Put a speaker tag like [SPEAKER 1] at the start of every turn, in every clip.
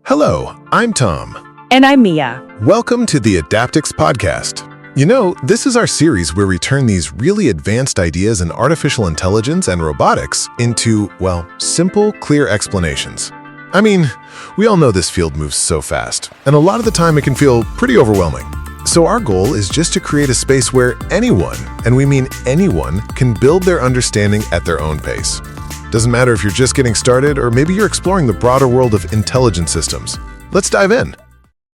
[SPEAKER 1] Hello, I'm Tom.
[SPEAKER 2] And I'm Mia.
[SPEAKER 1] Welcome to the Adaptix podcast. You know, this is our series where we turn these really advanced ideas in artificial intelligence and robotics into, well, simple, clear explanations. I mean, we all know this field moves so fast, and a lot of the time it can feel pretty overwhelming. So our goal is just to create a space where anyone, and we mean anyone, can build their understanding at their own pace. Doesn't matter if you're just getting started or maybe you're exploring the broader world of intelligent systems. Let's dive in.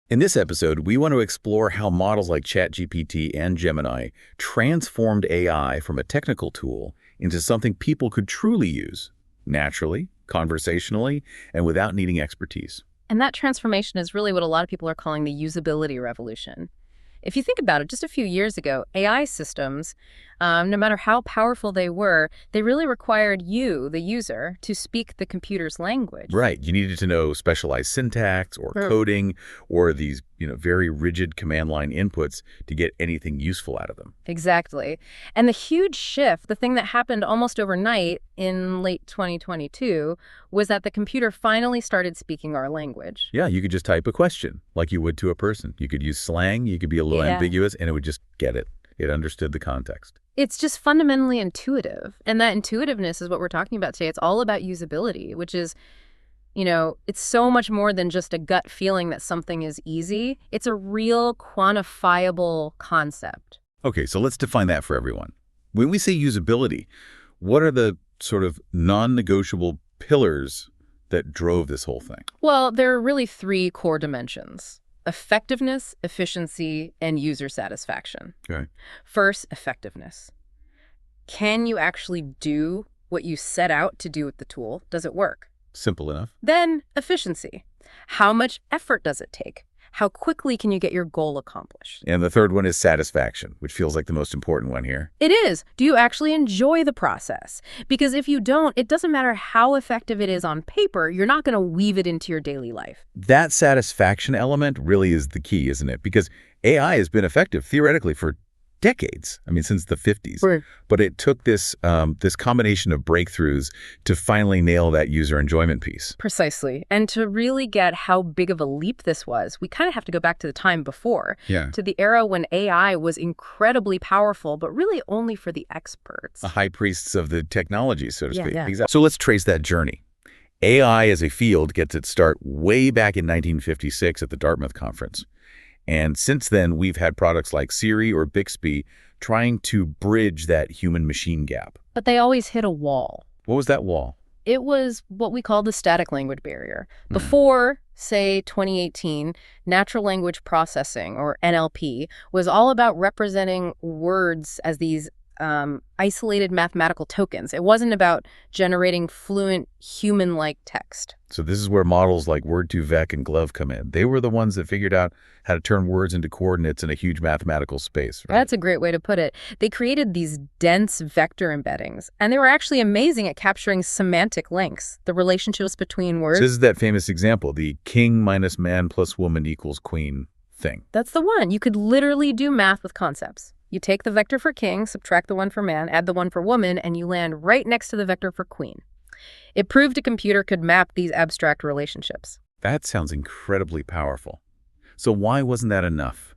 [SPEAKER 3] In this episode, we want to explore how models like ChatGPT and Gemini transformed AI from a technical tool into something people could truly use, naturally, conversationally, and without needing expertise.
[SPEAKER 4] And that transformation is really what a lot of people are calling the usability revolution. If you think about it, just a few years ago, AI systems, no matter how powerful they were, they really required you, the user, to speak the computer's language.
[SPEAKER 3] Right. You needed to know specialized syntax or coding or these, very rigid command line inputs to get anything useful out of them.
[SPEAKER 4] Exactly. And the huge shift, the thing that happened almost overnight in late 2022, was that the computer finally started speaking our language.
[SPEAKER 3] Yeah, you could just type a question like you would to a person. You could use slang, you could be a little ambiguous, and it would just get it. It understood the context.
[SPEAKER 4] It's just fundamentally intuitive. And that intuitiveness is what we're talking about today. It's all about usability, which is, it's so much more than just a gut feeling that something is easy. It's a real quantifiable concept.
[SPEAKER 3] Okay, so let's define that for everyone. When we say usability, what are the sort of non-negotiable pillars that drove this whole thing?
[SPEAKER 4] Well, there are really three core dimensions: effectiveness, efficiency, and user satisfaction.
[SPEAKER 3] Okay.
[SPEAKER 4] First, effectiveness. Can you actually do what you set out to do with the tool? Does it work?
[SPEAKER 3] Simple enough.
[SPEAKER 4] Then, efficiency. How much effort does it take? How quickly can you get your goal accomplished?
[SPEAKER 3] And the third one is satisfaction, which feels like the most important one here.
[SPEAKER 4] It is. Do you actually enjoy the process? Because if you don't, it doesn't matter how effective it is on paper, you're not going to weave it into your daily life.
[SPEAKER 3] That satisfaction element really is the key, isn't it? Because AI has been effective theoretically for decades. I mean, since the 50s.
[SPEAKER 4] Right.
[SPEAKER 3] But it took this combination of breakthroughs to finally nail that user enjoyment piece.
[SPEAKER 4] Precisely. And to really get how big of a leap this was, we kind of have to go back to the time before, to the era when AI was incredibly powerful, but really only for the experts.
[SPEAKER 3] The high priests of the technology, so to speak.
[SPEAKER 4] Yeah.
[SPEAKER 3] Exactly. So let's trace that journey. AI as a field gets its start way back in 1956 at the Dartmouth Conference. And since then, we've had products like Siri or Bixby trying to bridge that human-machine gap.
[SPEAKER 4] But they always hit a wall.
[SPEAKER 3] What was that wall?
[SPEAKER 4] It was what we call the static language barrier. Before, say, 2018, natural language processing, or NLP, was all about representing words as these isolated mathematical tokens. It wasn't about generating fluent human-like text.
[SPEAKER 3] So this is where models like Word2Vec and Glove come in. They were the ones that figured out how to turn words into coordinates in a huge mathematical space. Right?
[SPEAKER 4] That's a great way to put it. They created these dense vector embeddings, and they were actually amazing at capturing semantic links, the relationships between words.
[SPEAKER 3] So this is that famous example, the king minus man plus woman equals queen thing.
[SPEAKER 4] That's the one. You could literally do math with concepts. You take the vector for king, subtract the one for man, add the one for woman, and you land right next to the vector for queen. It proved a computer could map these abstract relationships.
[SPEAKER 3] That sounds incredibly powerful. So why wasn't that enough?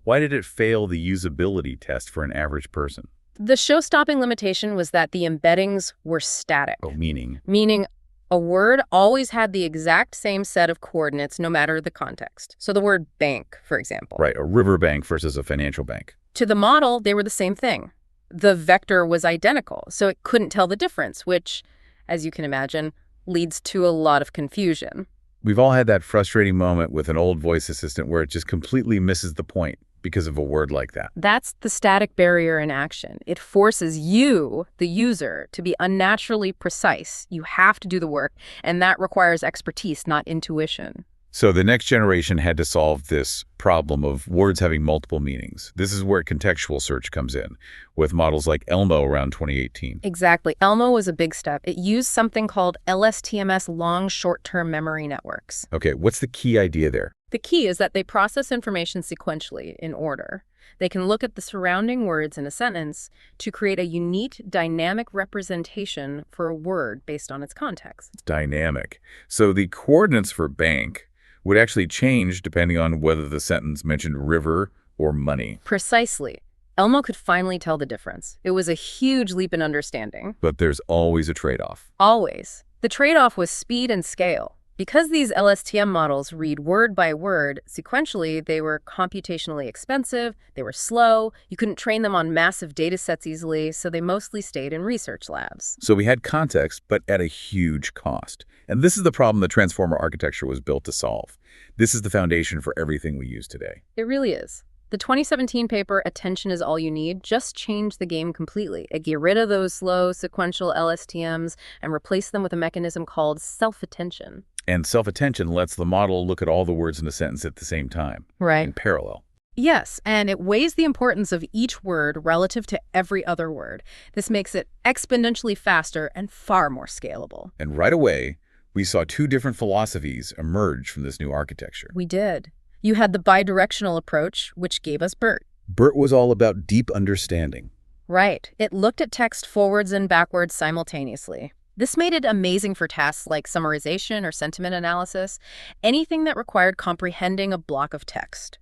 [SPEAKER 3] Why did it fail the usability test for an average person?
[SPEAKER 4] The show-stopping limitation was that the embeddings were static.
[SPEAKER 3] Oh, meaning?
[SPEAKER 4] Meaning a word always had the exact same set of coordinates no matter the context. So the word bank, for example.
[SPEAKER 3] Right, a riverbank versus a financial bank.
[SPEAKER 4] To the model, they were the same thing. The vector was identical, so it couldn't tell the difference, which, as you can imagine, leads to a lot of confusion.
[SPEAKER 3] We've all had that frustrating moment with an old voice assistant where it just completely misses the point because of a word like that.
[SPEAKER 4] That's the static barrier in action. It forces you, the user, to be unnaturally precise. You have to do the work, and that requires expertise, not intuition.
[SPEAKER 3] So the next generation had to solve this problem of words having multiple meanings. This is where contextual search comes in, with models like Elmo around 2018.
[SPEAKER 4] Exactly. Elmo was a big step. It used something called LSTMs, long short-term memory networks.
[SPEAKER 3] Okay, what's the key idea there?
[SPEAKER 4] The key is that they process information sequentially, in order. They can look at the surrounding words in a sentence to create a unique, dynamic representation for a word based on its context.
[SPEAKER 3] Dynamic. So the coordinates for bank would actually change depending on whether the sentence mentioned river or money.
[SPEAKER 4] Precisely. Elmo could finally tell the difference. It was a huge leap in understanding.
[SPEAKER 3] But there's always a trade-off.
[SPEAKER 4] Always. The trade-off was speed and scale. Because these LSTM models read word by word sequentially, they were computationally expensive, they were slow, you couldn't train them on massive data sets easily, so they mostly stayed in research labs.
[SPEAKER 3] So we had context, but at a huge cost. And this is the problem the transformer architecture was built to solve. This is the foundation for everything we use today.
[SPEAKER 4] It really is. The 2017 paper, Attention is All You Need, just changed the game completely. It got rid of those slow, sequential LSTMs and replaced them with a mechanism called self-attention.
[SPEAKER 3] And self-attention lets the model look at all the words in a sentence at the same time.
[SPEAKER 4] Right.
[SPEAKER 3] In parallel.
[SPEAKER 4] Yes, and it weighs the importance of each word relative to every other word. This makes it exponentially faster and far more scalable.
[SPEAKER 3] And right away, we saw two different philosophies emerge from this new architecture.
[SPEAKER 4] We did. You had the bidirectional approach, which gave us BERT.
[SPEAKER 3] BERT was all about deep understanding.
[SPEAKER 4] Right. It looked at text forwards and backwards simultaneously. This made it amazing for tasks like summarization or sentiment analysis, anything that required comprehending a block of text.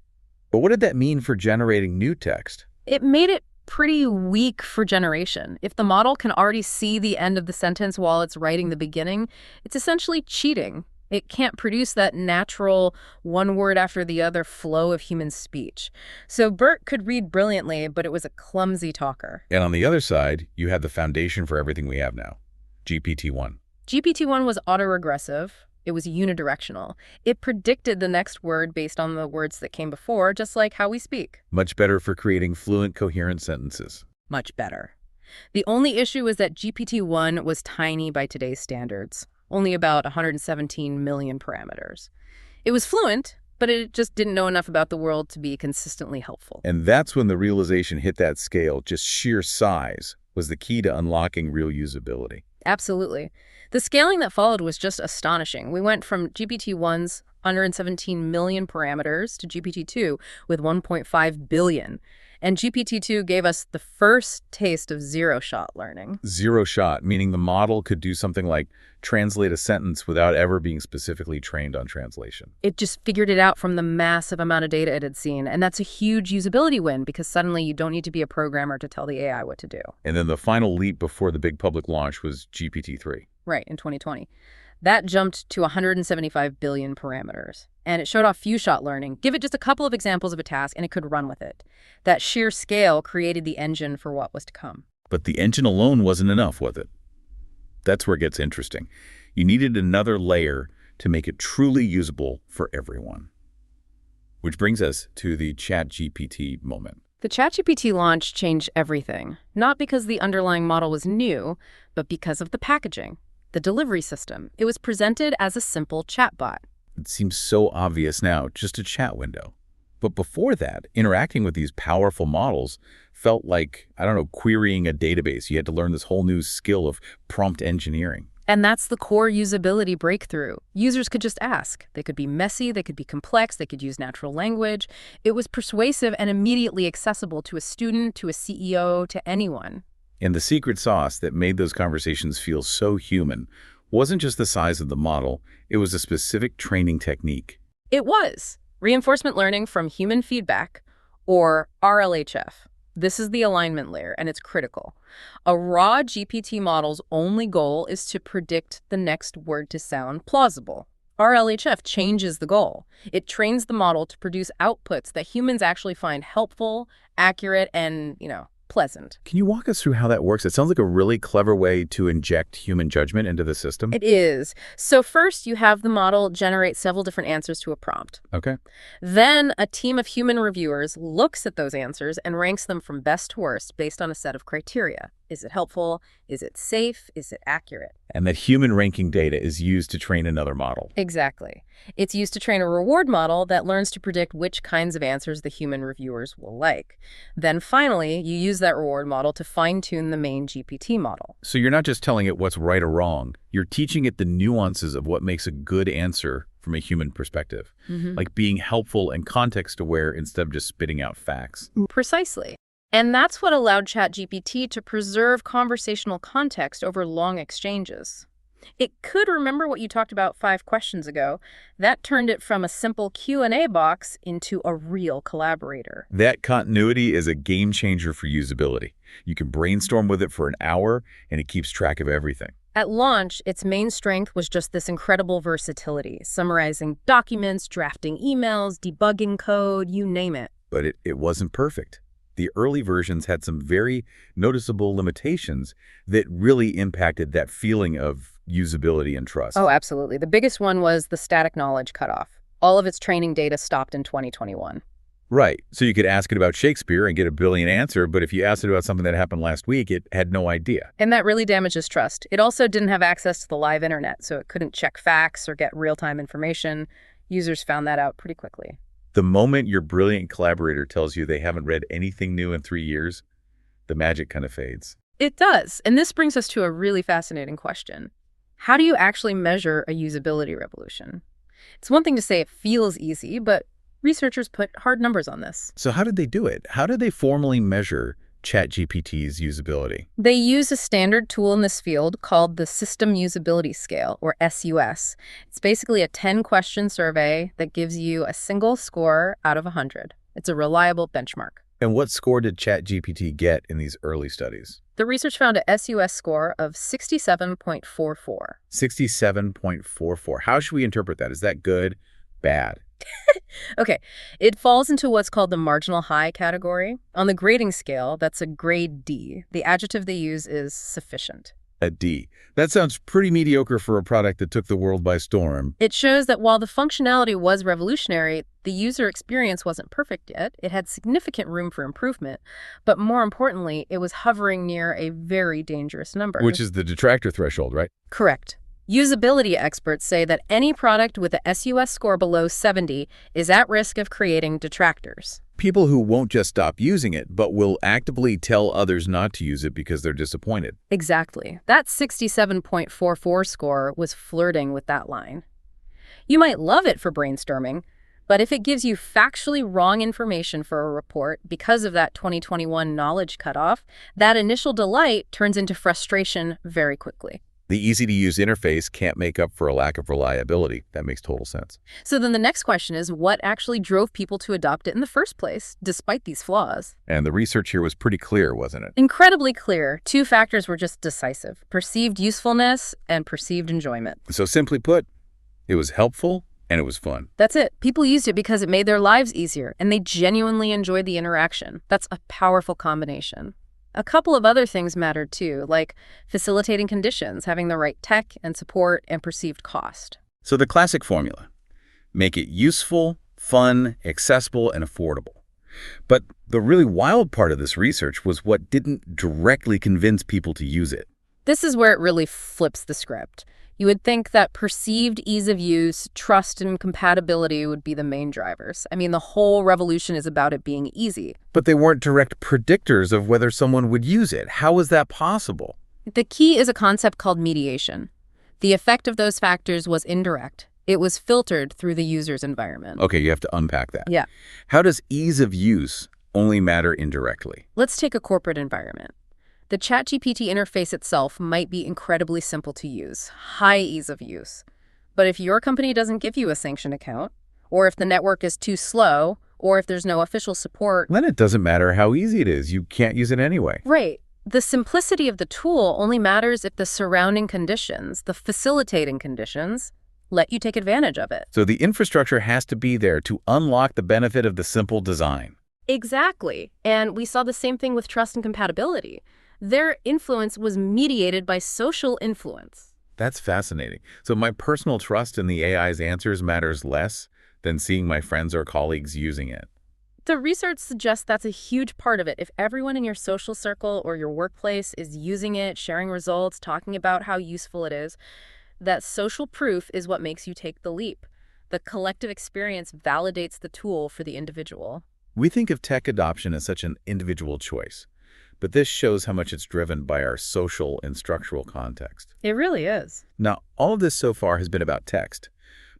[SPEAKER 3] But what did that mean for generating new text?
[SPEAKER 4] It made it pretty weak for generation. If the model can already see the end of the sentence while it's writing the beginning, it's essentially cheating. It can't produce that natural one word after the other flow of human speech. So BERT could read brilliantly, but it was a clumsy talker.
[SPEAKER 3] And on the other side, you had the foundation for everything we have now, GPT-1.
[SPEAKER 4] GPT-1 was autoregressive. It was unidirectional. It predicted the next word based on the words that came before, just like how we speak.
[SPEAKER 3] Much better for creating fluent, coherent sentences.
[SPEAKER 4] Much better. The only issue was that GPT-1 was tiny by today's standards. Only about 117 million parameters. It was fluent, but it just didn't know enough about the world to be consistently helpful.
[SPEAKER 3] And that's when the realization hit that scale. Just sheer size was the key to unlocking real usability.
[SPEAKER 4] Absolutely. The scaling that followed was just astonishing. We went from GPT-1's 117 million parameters to GPT-2 with 1.5 billion. And GPT-2 gave us the first taste of zero-shot learning.
[SPEAKER 3] Zero shot, meaning the model could do something like translate a sentence without ever being specifically trained on translation.
[SPEAKER 4] It just figured it out from the massive amount of data it had seen. And that's a huge usability win because suddenly you don't need to be a programmer to tell the AI what to do.
[SPEAKER 3] And then the final leap before the big public launch was GPT-3.
[SPEAKER 4] Right, in 2020. That jumped to 175 billion parameters. And it showed off few-shot learning. Give it just a couple of examples of a task, and it could run with it. That sheer scale created the engine for what was to come.
[SPEAKER 3] But the engine alone wasn't enough, was it? That's where it gets interesting. You needed another layer to make it truly usable for everyone. Which brings us to the ChatGPT moment.
[SPEAKER 4] The ChatGPT launch changed everything. Not because the underlying model was new, but because of the packaging. The delivery system. It was presented as a simple chatbot.
[SPEAKER 3] It seems so obvious now, just a chat window. But before that, interacting with these powerful models felt like, I don't know, querying a database. You had to learn this whole new skill of prompt engineering.
[SPEAKER 4] And that's the core usability breakthrough. Users could just ask. They could be messy, they could be complex, they could use natural language. It was persuasive and immediately accessible to a student, to a CEO, to anyone.
[SPEAKER 3] And the secret sauce that made those conversations feel so human wasn't just the size of the model, it was a specific training technique.
[SPEAKER 4] It was reinforcement learning from human feedback, or RLHF. This is the alignment layer, and it's critical. A raw GPT model's only goal is to predict the next word to sound plausible. RLHF changes the goal. It trains the model to produce outputs that humans actually find helpful, accurate, and, pleasant.
[SPEAKER 3] Can you walk us through how that works? It sounds like a really clever way to inject human judgment into the system.
[SPEAKER 4] It is. So first, you have the model generate several different answers to a prompt.
[SPEAKER 3] Okay.
[SPEAKER 4] Then a team of human reviewers looks at those answers and ranks them from best to worst based on a set of criteria. Is it helpful? Is it safe? Is it accurate?
[SPEAKER 3] And that human ranking data is used to train another model.
[SPEAKER 4] Exactly. It's used to train a reward model that learns to predict which kinds of answers the human reviewers will like. Then finally, you use that reward model to fine-tune the main GPT model.
[SPEAKER 3] So you're not just telling it what's right or wrong, you're teaching it the nuances of what makes a good answer from a human perspective, like being helpful and context-aware instead of just spitting out facts.
[SPEAKER 4] Precisely. And that's what allowed ChatGPT to preserve conversational context over long exchanges. It could remember what you talked about 5 questions ago. That turned it from a simple Q&A box into a real collaborator.
[SPEAKER 3] That continuity is a game changer for usability. You can brainstorm with it for an hour, and it keeps track of everything.
[SPEAKER 4] At launch, its main strength was just this incredible versatility, summarizing documents, drafting emails, debugging code, you name it.
[SPEAKER 3] But it wasn't perfect. The early versions had some very noticeable limitations that really impacted that feeling of usability and trust.
[SPEAKER 4] Oh, absolutely. The biggest one was the static knowledge cutoff. All of its training data stopped in 2021.
[SPEAKER 3] Right. So you could ask it about Shakespeare and get a brilliant answer, but if you asked it about something that happened last week, it had no idea.
[SPEAKER 4] And that really damages trust. It also didn't have access to the live internet, so it couldn't check facts or get real-time information. Users found that out pretty quickly.
[SPEAKER 3] The moment your brilliant collaborator tells you they haven't read anything new in 3 years, the magic kind of fades.
[SPEAKER 4] It does. And this brings us to a really fascinating question. How do you actually measure a usability revolution? It's one thing to say it feels easy, but researchers put hard numbers on this.
[SPEAKER 3] So how did they do it? How did they formally measure ChatGPT's usability?
[SPEAKER 4] They use a standard tool in this field called the System Usability Scale, or SUS. It's basically a 10-question survey that gives you a single score out of 100. It's a reliable benchmark.
[SPEAKER 3] And what score did ChatGPT get in these early studies?
[SPEAKER 4] The research found a SUS score of 67.44.
[SPEAKER 3] 67.44. How should we interpret that? Is that good? Bad?
[SPEAKER 4] Okay, it falls into what's called the marginal high category. On the grading scale, that's a grade D. The adjective they use is sufficient.
[SPEAKER 3] A D. That sounds pretty mediocre for a product that took the world by storm.
[SPEAKER 4] It shows that while the functionality was revolutionary, the user experience wasn't perfect yet. It had significant room for improvement. But more importantly, it was hovering near a very dangerous number.
[SPEAKER 3] Which is the detractor threshold, right?
[SPEAKER 4] Correct. Usability experts say that any product with a SUS score below 70 is at risk of creating detractors.
[SPEAKER 3] People who won't just stop using it, but will actively tell others not to use it because they're disappointed.
[SPEAKER 4] Exactly. That 67.44 score was flirting with that line. You might love it for brainstorming, but if it gives you factually wrong information for a report because of that 2021 knowledge cutoff, that initial delight turns into frustration very quickly.
[SPEAKER 3] The easy-to-use interface can't make up for a lack of reliability. That makes total sense.
[SPEAKER 4] So then the next question is, what actually drove people to adopt it in the first place, despite these flaws?
[SPEAKER 3] And the research here was pretty clear, wasn't it?
[SPEAKER 4] Incredibly clear. 2 factors were just decisive: perceived usefulness and perceived enjoyment.
[SPEAKER 3] So simply put, it was helpful and it was fun.
[SPEAKER 4] That's it. People used it because it made their lives easier, and they genuinely enjoyed the interaction. That's a powerful combination. A couple of other things mattered too, like facilitating conditions, having the right tech and support, and perceived cost.
[SPEAKER 3] So the classic formula: make it useful, fun, accessible, and affordable. But the really wild part of this research was what didn't directly convince people to use it.
[SPEAKER 4] This is where it really flips the script. You would think that perceived ease of use, trust, and compatibility would be the main drivers. I mean, the whole revolution is about it being easy.
[SPEAKER 3] But they weren't direct predictors of whether someone would use it. How was that possible?
[SPEAKER 4] The key is a concept called mediation. The effect of those factors was indirect. It was filtered through the user's environment.
[SPEAKER 3] Okay, you have to unpack that.
[SPEAKER 4] Yeah.
[SPEAKER 3] How does ease of use only matter indirectly?
[SPEAKER 4] Let's take a corporate environment. The ChatGPT interface itself might be incredibly simple to use, high ease of use. But if your company doesn't give you a sanctioned account, or if the network is too slow, or if there's no official support,
[SPEAKER 3] Then it doesn't matter how easy it is. You can't use it anyway.
[SPEAKER 4] right. The simplicity of the tool only matters if the surrounding conditions, the facilitating conditions, let you take advantage of it.
[SPEAKER 3] So the infrastructure has to be there to unlock the benefit of the simple design.
[SPEAKER 4] Exactly. And we saw the same thing with trust and compatibility. Their influence was mediated by social influence.
[SPEAKER 3] That's fascinating. So my personal trust in the AI's answers matters less than seeing my friends or colleagues using it.
[SPEAKER 4] The research suggests that's a huge part of it. If everyone in your social circle or your workplace is using it, sharing results, talking about how useful it is, that social proof is what makes you take the leap. The collective experience validates the tool for the individual.
[SPEAKER 3] We think of tech adoption as such an individual choice, but this shows how much it's driven by our social and structural context.
[SPEAKER 4] It really is.
[SPEAKER 3] Now, all of this so far has been about text,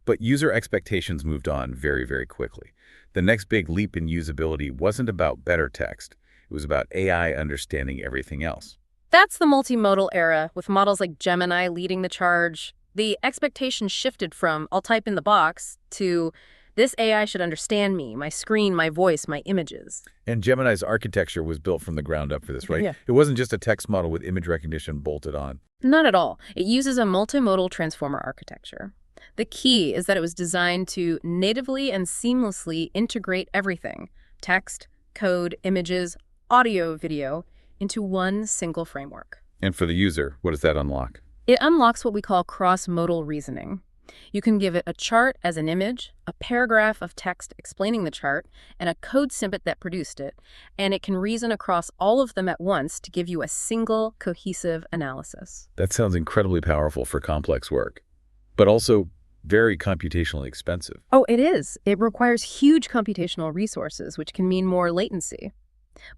[SPEAKER 3] but user expectations moved on very, very quickly. The next big leap in usability wasn't about better text. It was about AI understanding everything else.
[SPEAKER 4] That's the multimodal era, with models like Gemini leading the charge. The expectation shifted from, I'll type in the box, to, this AI should understand me, my screen, my voice, my images.
[SPEAKER 3] And Gemini's architecture was built from the ground up for this, right?
[SPEAKER 4] Yeah.
[SPEAKER 3] It wasn't just a text model with image recognition bolted on.
[SPEAKER 4] Not at all. It uses a multimodal transformer architecture. The key is that it was designed to natively and seamlessly integrate everything, text, code, images, audio, video, into one single framework.
[SPEAKER 3] And for the user, what does that unlock?
[SPEAKER 4] It unlocks what we call cross-modal reasoning. You can give it a chart as an image, a paragraph of text explaining the chart, and a code snippet that produced it, and it can reason across all of them at once to give you a single, cohesive analysis.
[SPEAKER 3] That sounds incredibly powerful for complex work, but also very computationally expensive.
[SPEAKER 4] Oh, it is. It requires huge computational resources, which can mean more latency.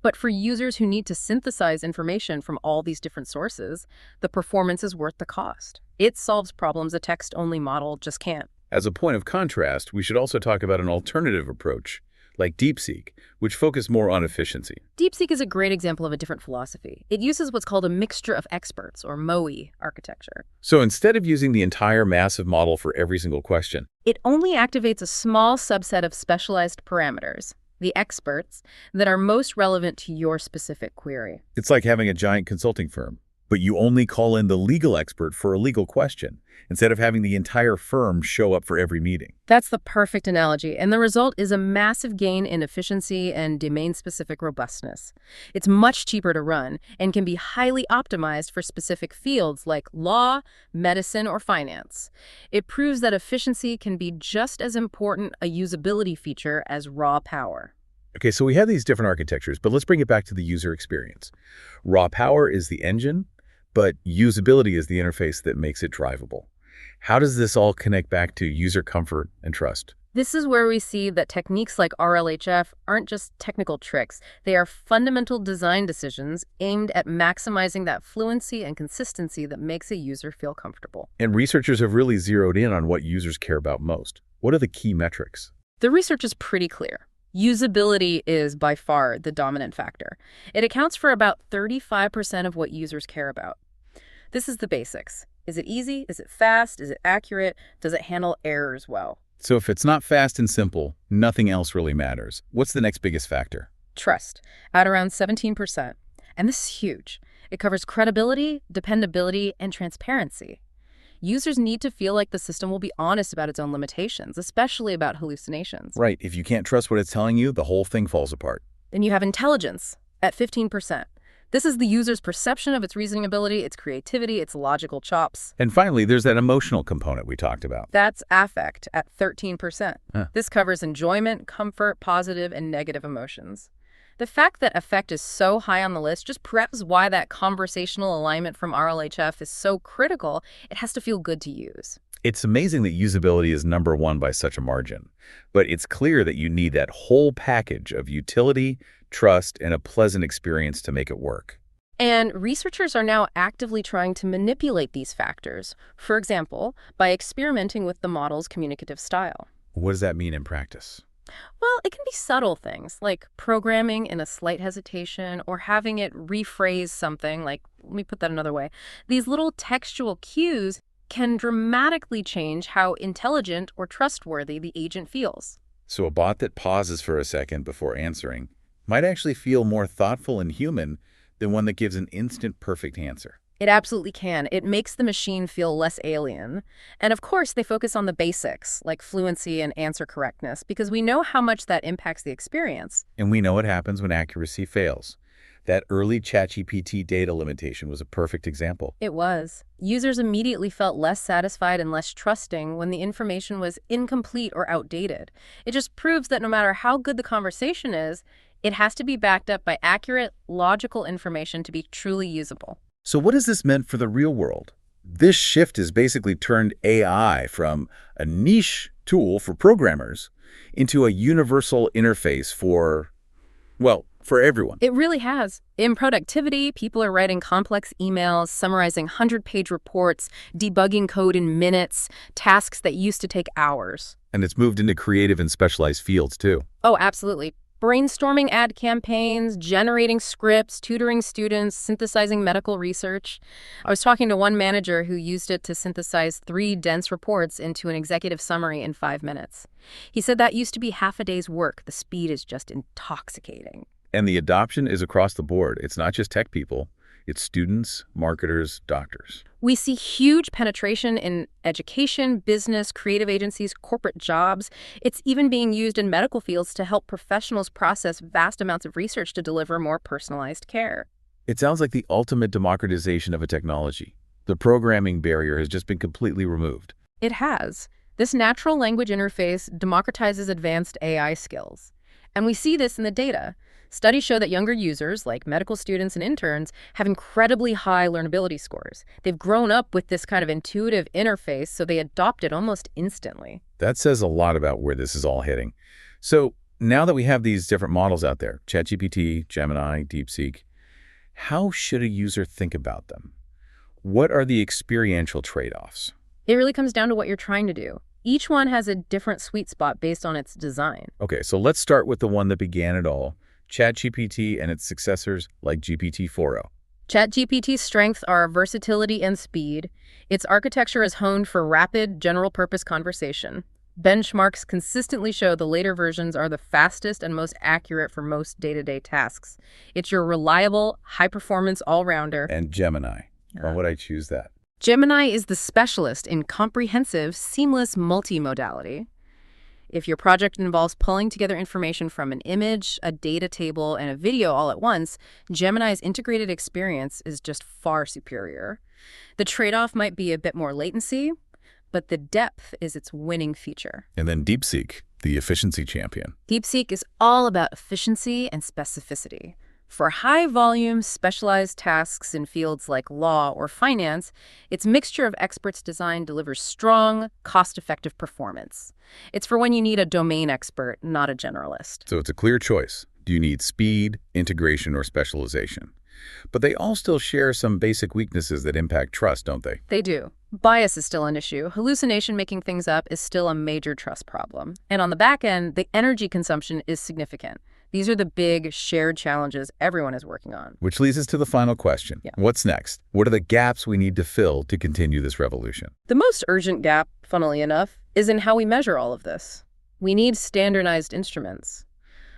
[SPEAKER 4] But for users who need to synthesize information from all these different sources, the performance is worth the cost. It solves problems a text-only model just can't.
[SPEAKER 3] As a point of contrast, we should also talk about an alternative approach, like DeepSeek, which focus more on efficiency.
[SPEAKER 4] DeepSeek is a great example of a different philosophy. It uses what's called a mixture of experts, or MOE, architecture.
[SPEAKER 3] So instead of using the entire massive model for every single question,
[SPEAKER 4] It only activates a small subset of specialized parameters, the experts, that are most relevant to your specific query.
[SPEAKER 3] it's like having a giant consulting firm, but you only call in the legal expert for a legal question, instead of having the entire firm show up for every meeting.
[SPEAKER 4] That's the perfect analogy, and the result is a massive gain in efficiency and domain-specific robustness. It's much cheaper to run and can be highly optimized for specific fields like law, medicine, or finance. It proves that efficiency can be just as important a usability feature as raw power.
[SPEAKER 3] Okay, so we have these different architectures, but let's bring it back to the user experience. Raw power is the engine, but usability is the interface that makes it drivable. How does this all connect back to user comfort and trust?
[SPEAKER 4] This is where we see that techniques like RLHF aren't just technical tricks. They are fundamental design decisions aimed at maximizing that fluency and consistency that makes a user feel comfortable.
[SPEAKER 3] And researchers have really zeroed in on what users care about most. What are the key metrics?
[SPEAKER 4] The research is pretty clear. Usability is by far the dominant factor. It accounts for about 35% of what users care about. This is the basics. Is it easy? Is it fast? Is it accurate? Does it handle errors well?
[SPEAKER 3] So if it's not fast and simple, nothing else really matters. What's the next biggest factor?
[SPEAKER 4] Trust, at around 17%. And this is huge. It covers credibility, dependability, and transparency. Users need to feel like the system will be honest about its own limitations, especially about hallucinations.
[SPEAKER 3] Right, if you can't trust what it's telling you, the whole thing falls apart.
[SPEAKER 4] Then you have intelligence at 15%. This is the user's perception of its reasoning ability, its creativity, its logical chops.
[SPEAKER 3] And finally, there's that emotional component we talked about.
[SPEAKER 4] That's affect at 13%.
[SPEAKER 3] Huh.
[SPEAKER 4] This covers enjoyment, comfort, positive, and negative emotions. The fact that affect is so high on the list just proves why that conversational alignment from RLHF is so critical. It has to feel good to use.
[SPEAKER 3] It's amazing that usability is number one by such a margin, but it's clear that you need that whole package of utility, trust, and a pleasant experience to make it work.
[SPEAKER 4] And researchers are now actively trying to manipulate these factors, for example, by experimenting with the model's communicative style.
[SPEAKER 3] What does that mean in practice?
[SPEAKER 4] Well, it can be subtle things, like programming in a slight hesitation or having it rephrase something, like, let me put that another way. These little textual cues can dramatically change how intelligent or trustworthy the agent feels.
[SPEAKER 3] So a bot that pauses for a second before answering might actually feel more thoughtful and human than one that gives an instant perfect answer.
[SPEAKER 4] It absolutely can. It makes the machine feel less alien. And of course, they focus on the basics, like fluency and answer correctness, because we know how much that impacts the experience.
[SPEAKER 3] And we know what happens when accuracy fails. That early ChatGPT data limitation was a perfect example.
[SPEAKER 4] It was. Users immediately felt less satisfied and less trusting when the information was incomplete or outdated. It just proves that no matter how good the conversation is, it has to be backed up by accurate, logical information to be truly usable.
[SPEAKER 3] So what has this meant for the real world? This shift has basically turned AI from a niche tool for programmers into a universal interface for, well, for everyone.
[SPEAKER 4] It really has. In productivity, people are writing complex emails, summarizing 100-page reports, debugging code in minutes, tasks that used to take hours.
[SPEAKER 3] And it's moved into creative and specialized fields too.
[SPEAKER 4] Oh, absolutely. brainstorming ad campaigns, generating scripts, tutoring students, synthesizing medical research. I was talking to one manager who used it to synthesize 3 dense reports into an executive summary in 5 minutes. He said that used to be half a day's work. The speed is just intoxicating.
[SPEAKER 3] And the adoption is across the board. It's not just tech people. It's students, marketers, doctors.
[SPEAKER 4] We see huge penetration in education, business, creative agencies, corporate jobs. It's even being used in medical fields to help professionals process vast amounts of research to deliver more personalized care.
[SPEAKER 3] It sounds like the ultimate democratization of a technology. The programming barrier has just been completely removed.
[SPEAKER 4] It has. This natural language interface democratizes advanced AI skills. And we see this in the data. Studies show that younger users, like medical students and interns, have incredibly high learnability scores. They've grown up with this kind of intuitive interface, so they adopt it almost instantly.
[SPEAKER 3] That says a lot about where this is all heading. So now that we have these different models out there, ChatGPT, Gemini, DeepSeek, how should a user think about them? What are the experiential trade-offs?
[SPEAKER 4] It really comes down to what you're trying to do. Each one has a different sweet spot based on its design.
[SPEAKER 3] Okay, so let's start with the one that began it all, ChatGPT and its successors like GPT-4o.
[SPEAKER 4] ChatGPT's strengths are versatility and speed. Its architecture is honed for rapid, general-purpose conversation. Benchmarks consistently show the later versions are the fastest and most accurate for most day-to-day tasks. It's your reliable, high-performance all-rounder.
[SPEAKER 3] And Gemini. Why would I choose that?
[SPEAKER 4] Gemini is the specialist in comprehensive, seamless multimodality. If your project involves pulling together information from an image, a data table, and a video all at once, Gemini's integrated experience is just far superior. The trade-off might be a bit more latency, but the depth is its winning feature.
[SPEAKER 3] And then DeepSeek, the efficiency champion.
[SPEAKER 4] DeepSeek is all about efficiency and specificity. For high-volume, specialized tasks in fields like law or finance, its mixture of experts' design delivers strong, cost-effective performance. It's for when you need a domain expert, not a generalist.
[SPEAKER 3] So it's a clear choice. Do you need speed, integration, or specialization? But they all still share some basic weaknesses that impact trust, don't they?
[SPEAKER 4] They do. Bias is still an issue. Hallucination, making things up, is still a major trust problem. And on the back end, the energy consumption is significant. These are the big, shared challenges everyone is working on.
[SPEAKER 3] Which leads us to the final question.
[SPEAKER 4] Yeah.
[SPEAKER 3] What's next? What are the gaps we need to fill to continue this revolution?
[SPEAKER 4] The most urgent gap, funnily enough, is in how we measure all of this. We need standardized instruments.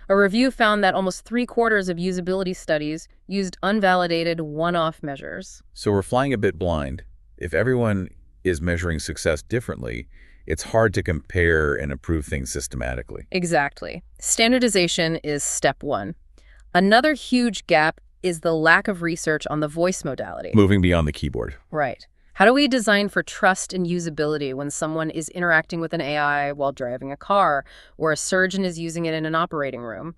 [SPEAKER 4] A review found that almost 3/4 of usability studies used unvalidated one-off measures.
[SPEAKER 3] So we're flying a bit blind. If everyone is measuring success differently, it's hard to compare and improve things systematically.
[SPEAKER 4] Exactly. Standardization is step one. Another huge gap is the lack of research on the voice modality.
[SPEAKER 3] Moving beyond the keyboard.
[SPEAKER 4] Right. How do we design for trust and usability when someone is interacting with an AI while driving a car, or a surgeon is using it in an operating room?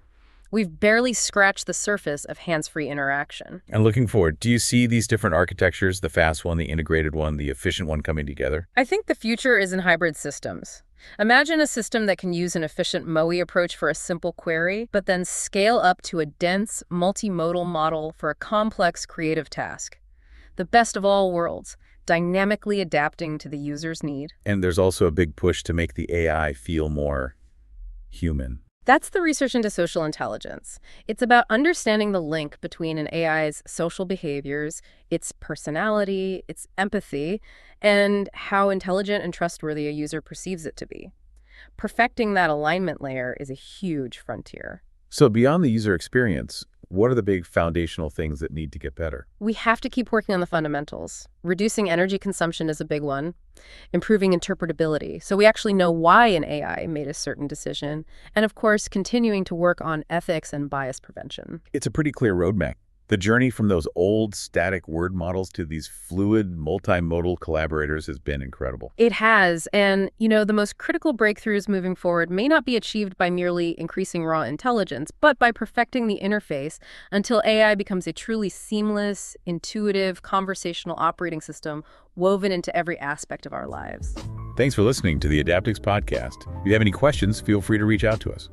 [SPEAKER 4] We've barely scratched the surface of hands-free interaction.
[SPEAKER 3] And looking forward, do you see these different architectures, the fast one, the integrated one, the efficient one coming together?
[SPEAKER 4] I think the future is in hybrid systems. Imagine a system that can use an efficient MOE approach for a simple query, but then scale up to a dense, multimodal model for a complex creative task. The best of all worlds, dynamically adapting to the user's need.
[SPEAKER 3] And there's also a big push to make the AI feel more human.
[SPEAKER 4] That's the research into social intelligence. It's about understanding the link between an AI's social behaviors, its personality, its empathy, and how intelligent and trustworthy a user perceives it to be. Perfecting that alignment layer is a huge frontier.
[SPEAKER 3] So beyond the user experience, what are the big foundational things that need to get better?
[SPEAKER 4] We have to keep working on the fundamentals. Reducing energy consumption is a big one. Improving interpretability, so we actually know why an AI made a certain decision. And of course, continuing to work on ethics and bias prevention.
[SPEAKER 3] It's a pretty clear roadmap. The journey from those old static word models to these fluid, multimodal collaborators has been incredible.
[SPEAKER 4] It has, and, the most critical breakthroughs moving forward may not be achieved by merely increasing raw intelligence, but by perfecting the interface until AI becomes a truly seamless, intuitive, conversational operating system woven into every aspect of our lives.
[SPEAKER 3] Thanks for listening to the Adaptix podcast. If you have any questions, feel free to reach out to us.